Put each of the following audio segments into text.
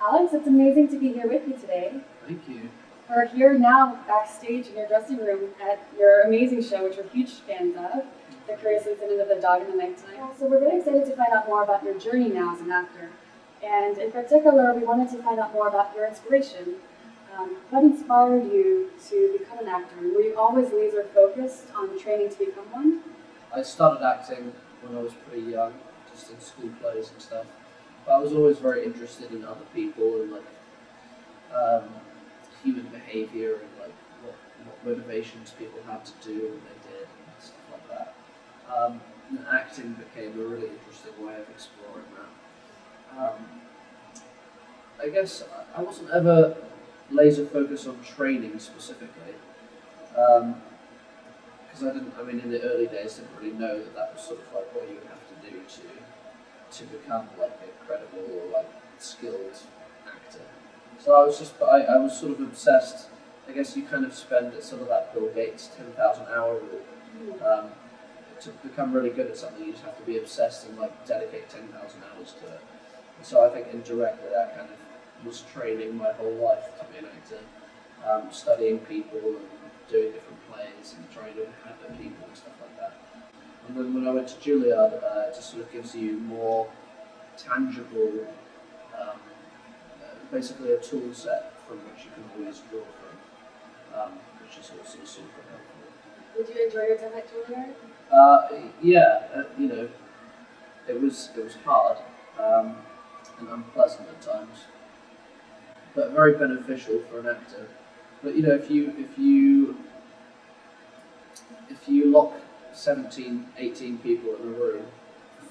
Alex, it's amazing to be here with you today. Thank you. We're here now backstage in your dressing room at your amazing show, which we're huge fans of, The Curious Incident of the Dog in the Nighttime. So we're very excited to find out more about your journey now as an actor. And in particular, we wanted to find out more about your inspiration. What inspired you to become an actor? Were you always laser focused on training to become one? I started acting when I was pretty young, just in school plays and stuff. But I was always very interested in other people and human behavior and what motivations people had to do what they did and stuff like that. And acting became a really interesting way of exploring that. I guess I wasn't ever laser focused on training specifically, because in the early days, didn't really know that was sort of like what you would have to do to become like a credible or like skilled actor. So I was sort of obsessed. I guess you kind of spend sort of that Bill Gates 10,000 hour rule. To become really good at something, you just have to be obsessed and like dedicate 10,000 hours to it. And so I think indirectly that kind of was training my whole life to be an actor, studying people and doing different plays and trying to inhabit people and stuff like that. And then when I went to Juilliard, it just sort of gives you more tangible, basically a tool set from which you can always draw from, which is also super helpful. Did you enjoy your time at Juilliard? It was hard and unpleasant at times, but very beneficial for an actor. But if you lock 17, 18 people in a room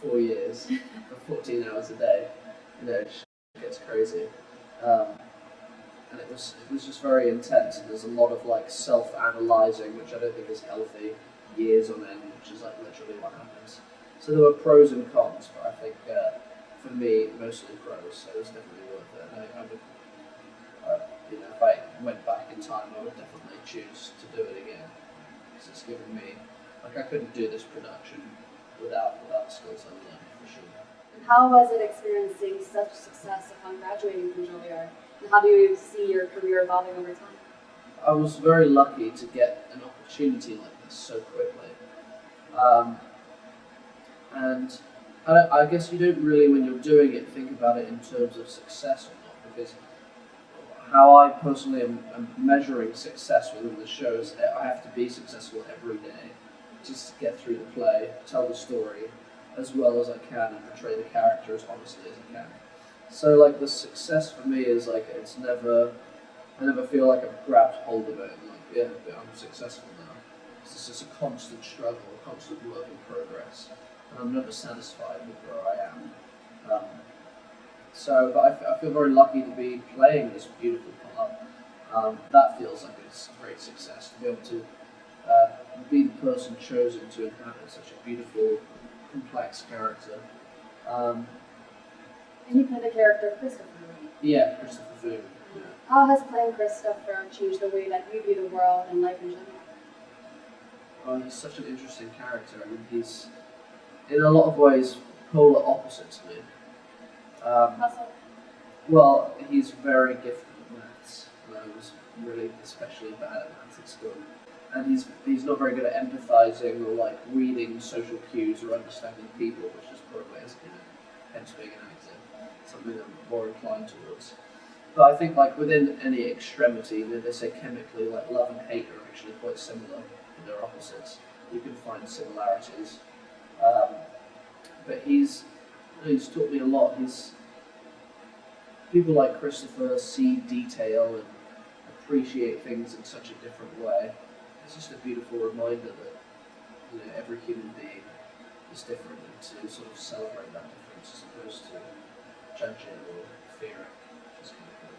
for 4 years, for 14 hours a day, it gets crazy. And it was just very intense, and there's a lot of like self-analyzing, which I don't think is healthy, years on end, which is like literally what happens. So there were pros and cons, but I think for me, mostly pros, so it was definitely worth it. And I would, if I went back in time, I would definitely choose to do it again, because it's given me, like I couldn't do this production without the skills I learned, for sure. And how was it experiencing such success upon graduating from Juilliard? And how do you see your career evolving over time? I was very lucky to get an opportunity like this so quickly. And I guess you don't really, when you're doing it, think about it in terms of success or not, because how I personally am measuring success within the show is I have to be successful every day, just to get through the play, tell the story as well as I can, and portray the character as honestly as I can. So like the success for me is like I never feel like I've grabbed hold of it and like, yeah, I'm successful now. It's just a constant struggle, a constant work in progress, and I'm never satisfied with where I am. But I feel very lucky to be playing this beautiful part. That feels like it's a great success, to be able to be the person chosen to inhabit such a beautiful, complex character. And you play the character of Christopher. Yeah, Christopher Foon. Yeah. How has playing Christopher changed the way that you view the world and life in general? Oh, he's such an interesting character. I mean, he's in a lot of ways polar opposite to me. How so? Well, he's very gifted at maths, and I was really especially bad at maths at school. And he's not very good at empathizing or like reading social cues or understanding people, which is probably hence being an actor, something I'm more inclined towards. But I think like within any extremity, they say chemically like love and hate are actually quite similar in their opposites. You can find similarities. But he's taught me a lot. People like Christopher see detail and appreciate things in such a different way. It's just a beautiful reminder that every human being is different, and to sort of celebrate that difference as opposed to judge it or fear it, which is kind of cool.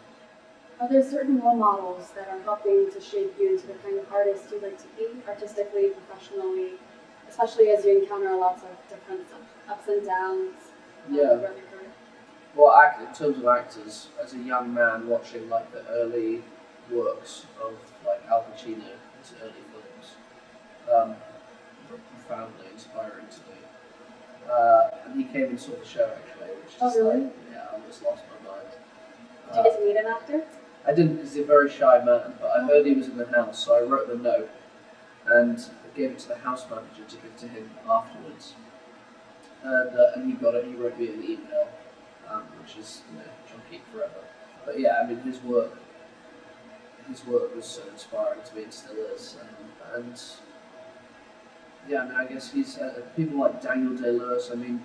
Are there certain role models that are helping to shape you into the kind of artist you'd like to be, artistically, professionally, especially as you encounter lots of different ups and downs throughout your career? Well, in terms of actors, as a young man watching like the early works of like Al Pacino, his early films, profoundly inspiring to me. And he came and saw the show actually, which is really? like, I almost lost my mind. Did you get to meet him after? I didn't because he's a very shy man, but I heard he was in the house, so I wrote the note and gave it to the house manager to give to him afterwards. And he got it. He wrote me an email, which is which I'll keep forever. But yeah, I mean his work was so inspiring to me and still is. And yeah, I mean I guess he's people like Daniel Day-Lewis. I mean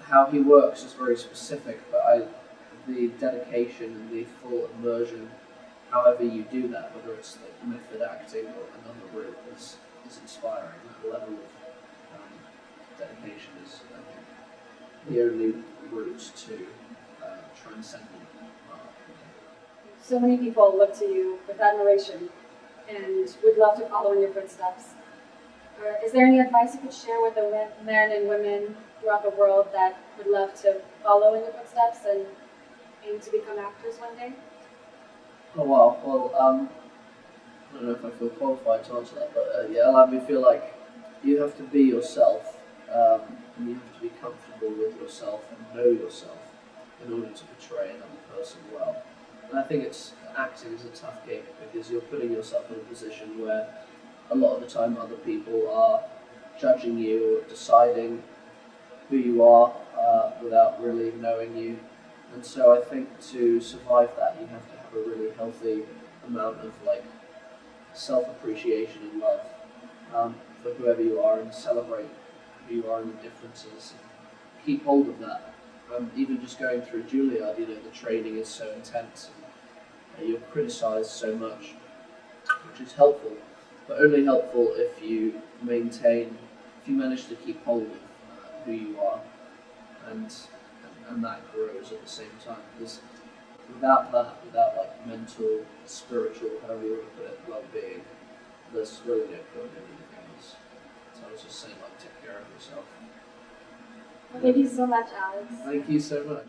how he works is very specific, but the dedication and the full immersion, however you do that, whether it's like method acting or another route, is inspiring. That level of dedication is, I think, the only route to transcendent art. So many people look to you with admiration and would love to follow in your footsteps. Is there any advice you could share with the men and women throughout the world that would love to follow in your footsteps and aim to become actors one day? Oh wow, well, I don't know if I feel qualified to answer that, but yeah, allow me to feel like you have to be yourself, and you have to be comfortable with yourself and know yourself in order to portray another person well. And I think acting is a tough game because you're putting yourself in a position where a lot of the time other people are judging you or deciding who you are without really knowing you. And so I think to survive that, you have to have a really healthy amount of self-appreciation and love for whoever you are, and celebrate who you are and the differences. And keep hold of that. Even just going through Juilliard, the training is so intense, and you're criticised so much, which is helpful, but only helpful if you manage to keep hold of who you are, and that grows at the same time. Because without that, without mental, spiritual, however you want to put it, well-being, there's really no point in anything else. So I was just saying, take care of yourself. Well, thank you so much, Alex. Thank you so much.